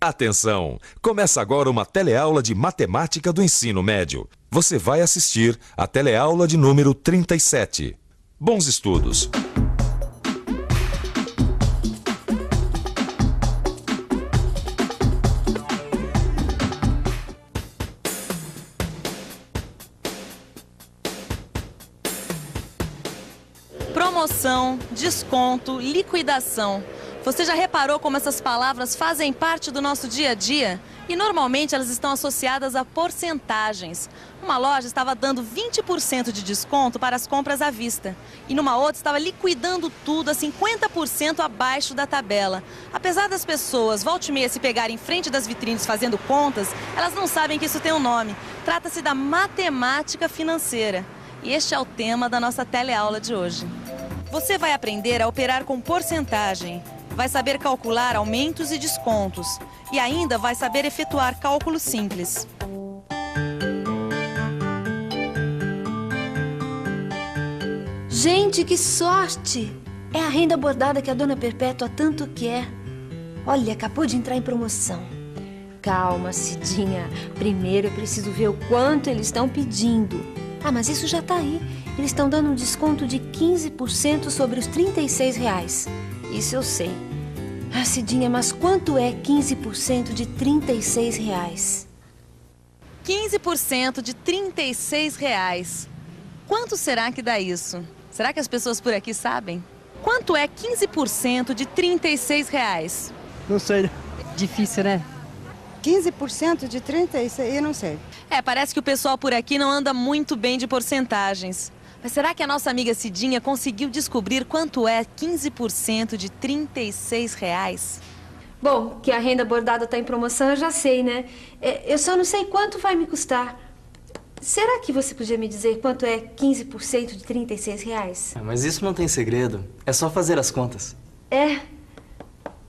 Atenção! Começa agora uma teleaula de matemática do ensino médio. Você vai assistir a teleaula de número 37. Bons estudos! Promoção, desconto, liquidação. Você já reparou como essas palavras fazem parte do nosso dia a dia? E normalmente elas estão associadas a porcentagens. Uma loja estava dando 20% de desconto para as compras à vista. E numa outra estava liquidando tudo a 50% abaixo da tabela. Apesar das pessoas volta e meia se pegarem em frente das vitrines fazendo contas, elas não sabem que isso tem um nome. Trata-se da matemática financeira. E este é o tema da nossa teleaula de hoje. Você vai aprender a operar com porcentagem. Vai saber calcular aumentos e descontos. E ainda vai saber efetuar cálculos simples. Gente, que sorte! É a renda bordada que a Dona Perpétua tanto quer. Olha, acabou de entrar em promoção. Calma, Cidinha. Primeiro eu preciso ver o quanto eles estão pedindo. Ah, mas isso já tá aí. Eles estão dando um desconto de 15% sobre os R$36. Isso eu sei. Ah, Cidinha, mas quanto é 15% de R$36? 15% de R$36. Quanto será que dá isso? Será que as pessoas por aqui sabem? Quanto é 15% de R$36? Não sei. Difícil, né? 15% de 36, eu não sei. Parece que o pessoal por aqui não anda muito bem de porcentagens. Mas será que a nossa amiga Cidinha conseguiu descobrir quanto é 15% de R$36? Bom, que a renda bordada está em promoção eu já sei, né? Eu só não sei quanto vai me custar. Será que você podia me dizer quanto é 15% de R$36? Mas isso não tem segredo. É só fazer as contas. É?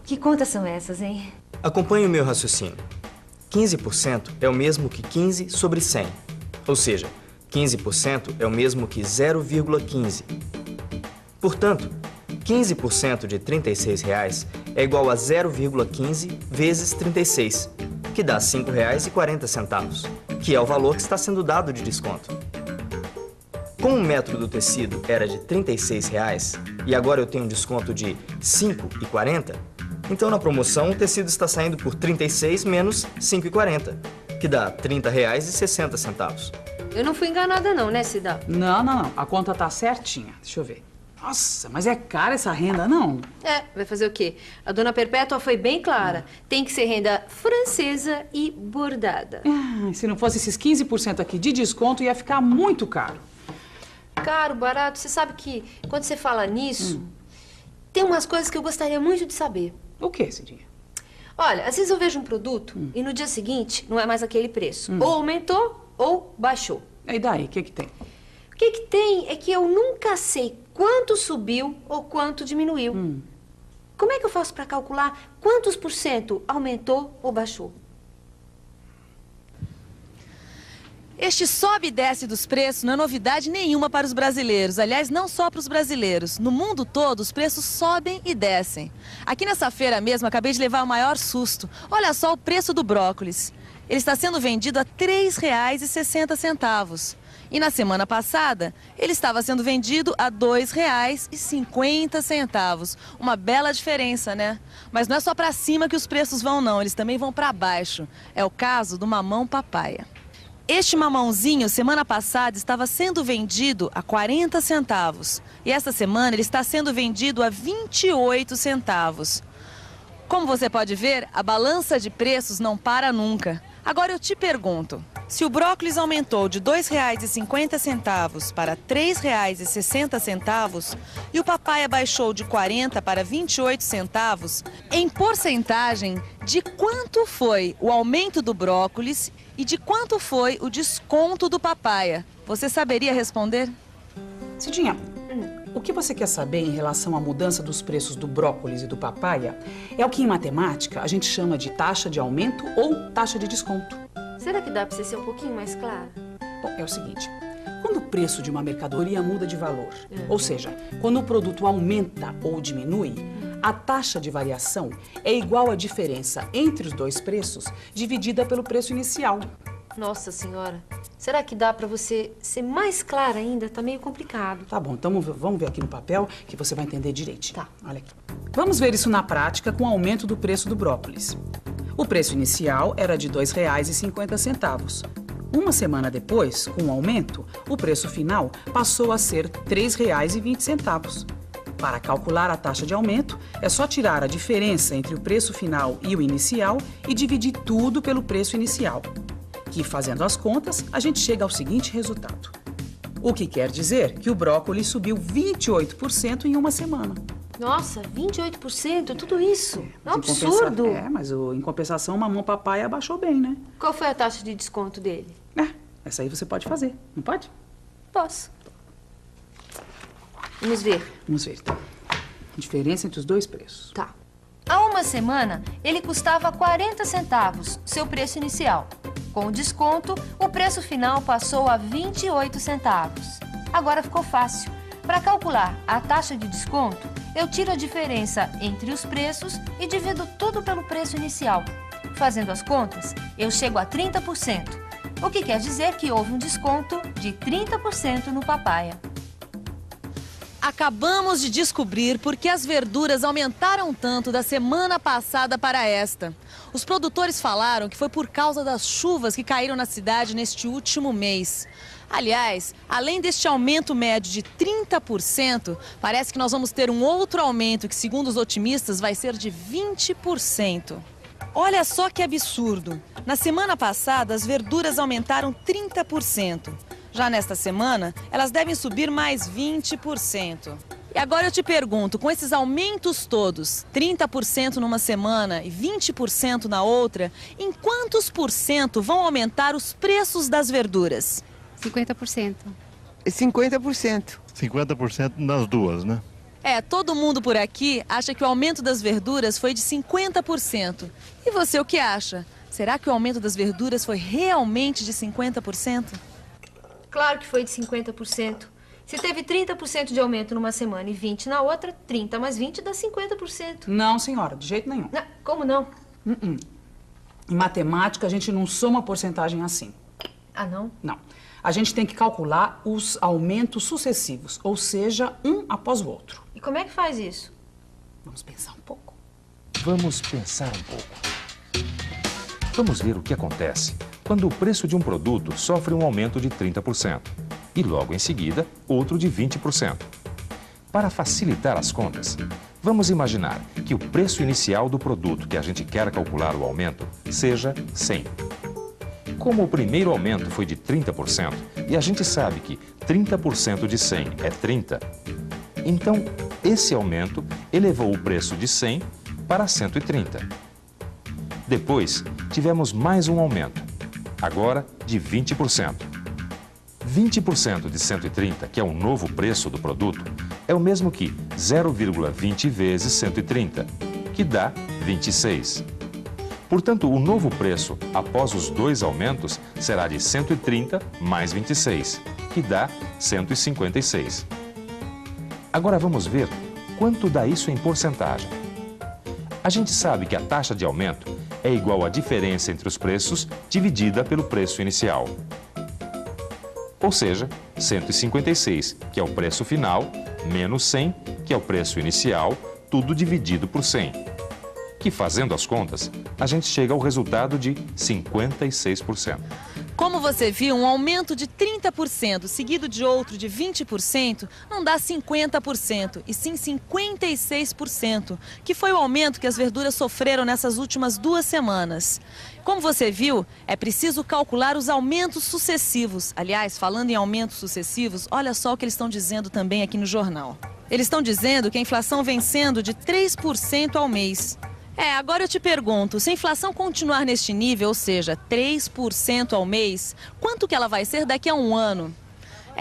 Que contas são essas, hein? Acompanhe o meu raciocínio. 15% é o mesmo que 15 sobre 100. Ou seja, 15% é o mesmo que 0,15. Portanto, 15% de R$36 é igual a 0,15 vezes 36, que dá R$5,40, que é o valor que está sendo dado de desconto. Como o metro do tecido era de R$36 e agora eu tenho um desconto de R$5,40, então na promoção o tecido está saindo por 36 menos R$5,40, que dá R$30,60. Eu não fui enganada não, né, Cida? Não. A conta tá certinha. Deixa eu ver. Nossa, mas é cara essa renda, não? Vai fazer o quê? A Dona Perpétua foi bem clara. Tem que ser renda francesa e bordada. Se não fosse esses 15% aqui de desconto, ia ficar muito caro. Caro, barato, você sabe que quando você fala nisso, tem umas coisas que eu gostaria muito de saber. O quê, Cidinha? Olha, às vezes eu vejo um produto e no dia seguinte não é mais aquele preço. Ou aumentou ou baixou. E daí, o que que tem? O que que tem é que eu nunca sei quanto subiu ou quanto diminuiu. Como é que eu faço para calcular quantos por cento aumentou ou baixou? Este sobe e desce dos preços não é novidade nenhuma para os brasileiros. Aliás, não só para os brasileiros. No mundo todo, os preços sobem e descem. Aqui nessa feira mesmo, acabei de levar o maior susto. Olha só o preço do brócolis. Ele está sendo vendido a R$3,60. E na semana passada, ele estava sendo vendido a R$2,50. Uma bela diferença, né? Mas não é só para cima que os preços vão, não. Eles também vão para baixo. É o caso do mamão papaya. Este mamãozinho, semana passada, estava sendo vendido a 40 centavos. E essa semana ele está sendo vendido a 28 centavos. Como você pode ver, a balança de preços não para nunca. Agora eu te pergunto, se o brócolis aumentou de R$2,50 para R$3,60 e o papaya baixou de 40 para 28 centavos, em porcentagem, de quanto foi o aumento do brócolis e de quanto foi o desconto do papaya? Você saberia responder? Cidinha, o que você quer saber em relação à mudança dos preços do brócolis e do papaya é o que em matemática a gente chama de taxa de aumento ou taxa de desconto. Será que dá para você ser um pouquinho mais clara? Bom, é o seguinte, quando o preço de uma mercadoria muda de valor, ou seja, quando o produto aumenta ou diminui, A taxa de variação é igual à diferença entre os dois preços dividida pelo preço inicial. Nossa senhora, será que dá pra você ser mais clara ainda? Tá meio complicado. Tá bom, então vamos ver aqui no papel que você vai entender direitinho. Tá. Olha aqui. Vamos ver isso na prática com o aumento do preço do brócolis. O preço inicial era de R$ 2,50. Uma semana depois, com o aumento, o preço final passou a ser R$ 3,20. Para calcular a taxa de aumento, é só tirar a diferença entre o preço final e o inicial e dividir tudo pelo preço inicial. Que, fazendo as contas, a gente chega ao seguinte resultado. O que quer dizer que o brócolis subiu 28% em uma semana. Nossa, 28%? Tudo isso? É um Em compensa- absurdo. mas em compensação, o mamão papai abaixou bem, né? Qual foi a taxa de desconto dele? Essa aí você pode fazer, não pode? Posso. Vamos ver. Vamos ver, então. Diferença entre os dois preços. Tá. Há uma semana, ele custava 40 centavos, seu preço inicial. Com o desconto, o preço final passou a 28 centavos. Agora ficou fácil. Para calcular a taxa de desconto, eu tiro a diferença entre os preços e divido tudo pelo preço inicial. Fazendo as contas, eu chego a 30%, o que quer dizer que houve um desconto de 30% no papaya. Acabamos de descobrir por que as verduras aumentaram tanto da semana passada para esta. Os produtores falaram que foi por causa das chuvas que caíram na cidade neste último mês. Aliás, além deste aumento médio de 30%, parece que nós vamos ter um outro aumento que, segundo os otimistas, vai ser de 20%. Olha só que absurdo! Na semana passada, as verduras aumentaram 30%. Já nesta semana, elas devem subir mais 20%. E agora eu te pergunto, com esses aumentos todos, 30% numa semana e 20% na outra, em quantos por cento vão aumentar os preços das verduras? 50%. 50%. 50% nas duas, né? Todo mundo por aqui acha que o aumento das verduras foi de 50%. E você o que acha? Será que o aumento das verduras foi realmente de 50%? Claro que foi de 50%. Se teve 30% de aumento numa semana e 20% na outra, 30 mais 20 dá 50%. Não, senhora, de jeito nenhum. Não, como não? Em matemática, a gente não soma porcentagem assim. Ah, não? Não. A gente tem que calcular os aumentos sucessivos, ou seja, um após o outro. E como é que faz isso? Vamos pensar um pouco. Vamos pensar um pouco. Vamos ver o que acontece quando o preço de um produto sofre um aumento de 30% e logo em seguida outro de 20%. Para facilitar as contas, vamos imaginar que o preço inicial do produto que a gente quer calcular o aumento seja 100. Como o primeiro aumento foi de 30% e a gente sabe que 30% de 100 é 30, então esse aumento elevou o preço de 100 para 130. Depois, tivemos mais um aumento, agora de 20%. 20% de 130, que é o novo preço do produto, é o mesmo que 0,20 vezes 130, que dá 26. Portanto, o novo preço, após os dois aumentos, será de 130 mais 26, que dá 156. Agora vamos ver quanto dá isso em porcentagem. A gente sabe que a taxa de aumento é igual à diferença entre os preços dividida pelo preço inicial. Ou seja, 156, que é o preço final, menos 100, que é o preço inicial, tudo dividido por 100. Que, fazendo as contas, a gente chega ao resultado de 56%. Como você viu, um aumento de 30% seguido de outro de 20% não dá 50%, e sim 56%, que foi o aumento que as verduras sofreram nessas últimas 2 semanas. Como você viu, é preciso calcular os aumentos sucessivos. Aliás, falando em aumentos sucessivos, olha só o que eles estão dizendo também aqui no jornal. Eles estão dizendo que a inflação vem sendo de 3% ao mês. Agora eu te pergunto, se a inflação continuar neste nível, ou seja, 3% ao mês, quanto que ela vai ser daqui a um ano?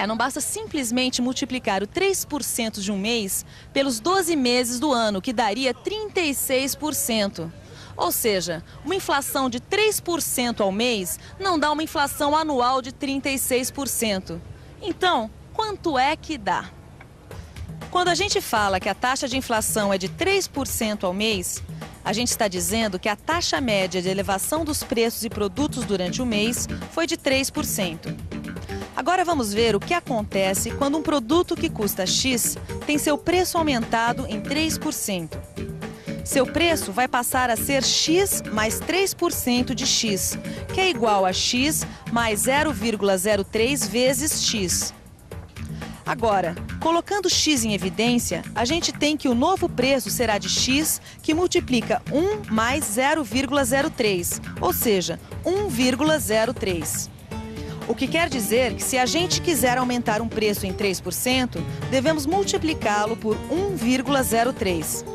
Não basta simplesmente multiplicar o 3% de um mês pelos 12 meses do ano, que daria 36%. Ou seja, uma inflação de 3% ao mês não dá uma inflação anual de 36%. Então, quanto é que dá? Quando a gente fala que a taxa de inflação é de 3% ao mês, a gente está dizendo que a taxa média de elevação dos preços e produtos durante o mês foi de 3%. Agora vamos ver o que acontece quando um produto que custa X tem seu preço aumentado em 3%. Seu preço vai passar a ser X mais 3% de X, que é igual a X mais 0,03 vezes X. Agora, colocando X em evidência, a gente tem que o novo preço será de X, que multiplica 1 mais 0,03, ou seja, 1,03. O que quer dizer que se a gente quiser aumentar um preço em 3%, devemos multiplicá-lo por 1,03.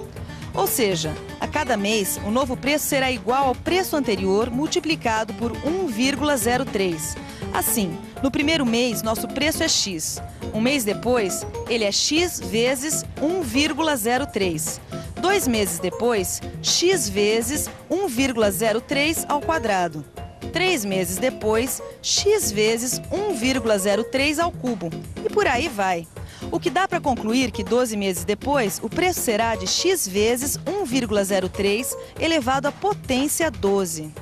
Ou seja, a cada mês, o novo preço será igual ao preço anterior multiplicado por 1,03. Assim, no primeiro mês, nosso preço é X. Um mês depois, ele é X vezes 1,03. 2 meses depois, X vezes 1,03 ao quadrado. 3 meses depois, X vezes 1,03 ao cubo. E por aí vai. O que dá para concluir que 12 meses depois, o preço será de X vezes 1,03 elevado à potência 12.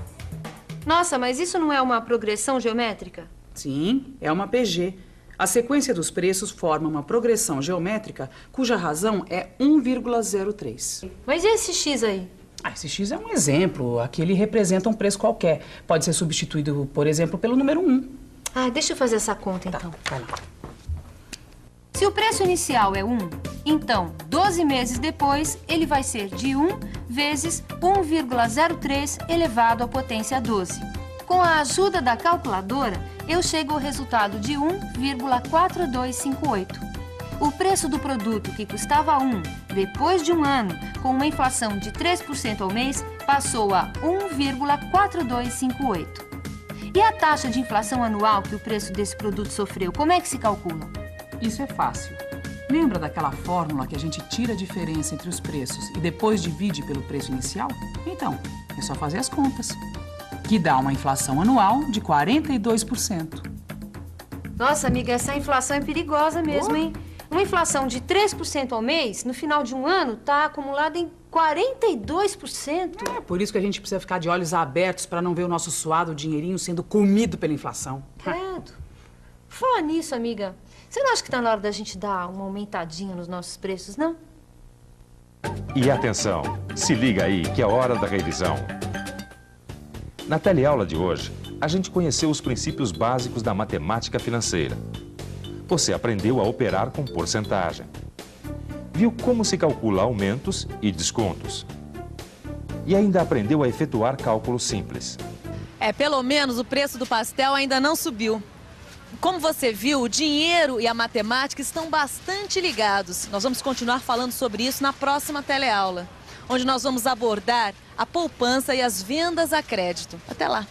Nossa, mas isso não é uma progressão geométrica? Sim, é uma PG. A sequência dos preços forma uma progressão geométrica cuja razão é 1,03. Mas e esse X aí? Esse X é um exemplo. Aqui ele representa um preço qualquer. Pode ser substituído, por exemplo, pelo número 1. Deixa eu fazer essa conta, então. Vai lá. Se o preço inicial é 1, então, 12 meses depois, ele vai ser de 1 vezes 1,03 elevado à potência 12. Com a ajuda da calculadora, eu chego ao resultado de 1,4258. O preço do produto que custava 1, depois de um ano, com uma inflação de 3% ao mês, passou a 1,4258. E a taxa de inflação anual que o preço desse produto sofreu, como é que se calcula? Isso é fácil. Lembra daquela fórmula que a gente tira a diferença entre os preços e depois divide pelo preço inicial? Então, é só fazer as contas, que dá uma inflação anual de 42%. Nossa, amiga, essa inflação é perigosa mesmo, hein? Uma inflação de 3% ao mês, no final de um ano, está acumulada em 42%. É por isso que a gente precisa ficar de olhos abertos para não ver o nosso suado dinheirinho sendo comido pela inflação. Credo. Fala nisso, amiga. Você não acha que está na hora da gente dar uma aumentadinha nos nossos preços, não? E atenção, se liga aí que é hora da revisão. Na teleaula de hoje, a gente conheceu os princípios básicos da matemática financeira. Você aprendeu a operar com porcentagem. Viu como se calcula aumentos e descontos. E ainda aprendeu a efetuar cálculos simples. Pelo menos o preço do pastel ainda não subiu. Como você viu, o dinheiro e a matemática estão bastante ligados. Nós vamos continuar falando sobre isso na próxima teleaula, onde nós vamos abordar a poupança e as vendas a crédito. Até lá!